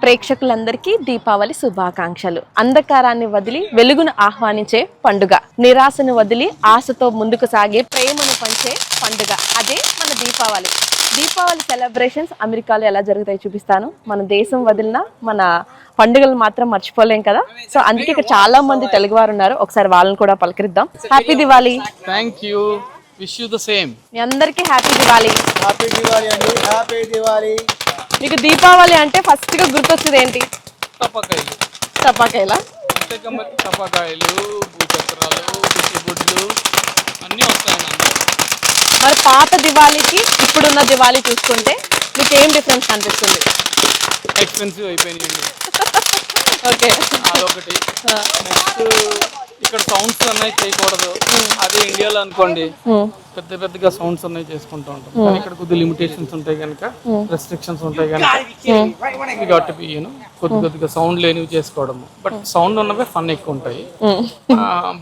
ప్రేక్షకులందరికీ దీపావళి శుభాకాంక్షలు. అంధకారాన్ని వదిలి వెలుగును ఆహ్వానించే పండుగ, నిరాశను వదిలి ఆశతో ముందుకు సాగే ప్రేమను పంచే పండుగ, అదే మన దీపావళి. దీపావళి సెలబ్రేషన్స్ అమెరికాలో ఎలా జరుగుతాయి చూపిస్తాను. మన దేశం వదిలిన మన పండుగలు మాత్రం మర్చిపోలేం కదా. సో అందుకే ఇక్కడ చాలా మంది తెలుగు వారు ఉన్నారు. ఒకసారి వాళ్ళని కూడా పలకరిద్దాం. Happy Diwali. Thank you. Wish you the same. మీ అందరికీ హ్యాపీ దివాళీ. హ్యాపీ దివాళీ అండి. హ్యాపీ దివాళీ. మీకు దీపావళి అంటే ఫస్ట్ గా గుర్తొచ్చేది ఏంటి? టపాకాయలు. టపాకాయలా? టపాకాయలు, భూచక్రాలు, బుడ్లు అన్నీ వస్తాయండి. మరి పాత దివాళీకి ఇప్పుడున్న దివాళీ చూసుకుంటే మీకు ఏం డిఫరెన్స్ కనిపిస్తుంది? ఎక్స్పెన్సివ్ అయిపోయినాయండి. ఓకే, అదొకటి. నెక్స్ట్ ఇక్కడ సౌండ్స్ అన్నవి చేయకూడదు. అదే ఇండియాలో అనుకోండి పెద్ద పెద్దగా సౌండ్స్ అన్నవి చేసుకుంటూ ఉంటాం. కానీ ఇక్కడ కొద్ది లిమిటేషన్స్ ఉంటాయి కనుక, రెస్ట్రిక్షన్స్ ఉంటాయి కనుక కొద్దిగా సౌండ్ లేనివి చేసుకోవడము. బట్ సౌండ్ ఉన్నవే ఫన్ ఎక్కువ ఉంటాయి.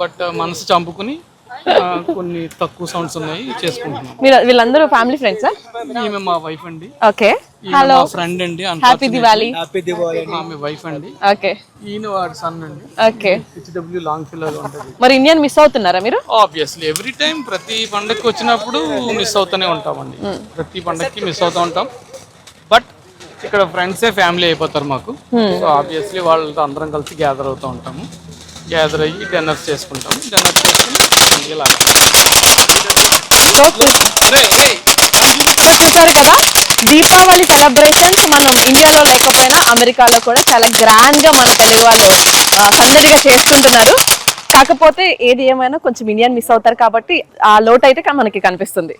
బట్ మనసు చంపుకుని కొన్ని తక్కువ సౌండ్స్ ఉన్నాయి చేసుకుంటున్నాం. వీళ్ళందరూ ఫ్యామిలీ ఫ్రెండ్సా? ఈమె మా వైఫ్ అండి. ఓకే, హలో ఫ్రెండ్ అండి. హ్యాపీ దివాళీ. హ్యాపీ దివాళీ. ఆమె వైఫ్ అండి. ఓకే, ఈయన వాడి సన్ అండి. ఓకే. హెచ్డబ్ల్యూ లాంగ్ ఫిల్లర్ ఉంటుంది. మరి ఇండియన్ మిస్ అవుతున్నారా మీరు? ఆబ్వియస్లీ ఎవ్రీ టైం ప్రతి పండగకి వచ్చినప్పుడు మిస్ అవుతూనే ఉంటామండి. ప్రతి పండగకి మిస్ అవుతూ ఉంటాం. బట్ ఇక్కడ ఫ్రెండ్సే ఫ్యామిలీ అయిపోతారు మాకు. సో ఆబ్వియస్లీ వాళ్ళతో అందరం కలిసి గ్యాదర్ అవుతూ ఉంటాము. గ్యాదర్ అయ్యి డిన్నర్స్ చేసుకుంటాము. డిన్నర్ చేసుకుని చూసారు కదా, దీపావళి సెలబ్రేషన్స్ మనం ఇండియాలో లేకపోయినా అమెరికాలో కూడా చాలా గ్రాండ్ గా మన తెలుగు వాళ్ళు సందడిగా చేసుకుంటున్నారు. కాకపోతే ఏది ఏమైనా కొంచెం ఇండియన్ మిస్ అవుతారు కాబట్టి ఆ లోటు అయితే మనకి కనిపిస్తుంది.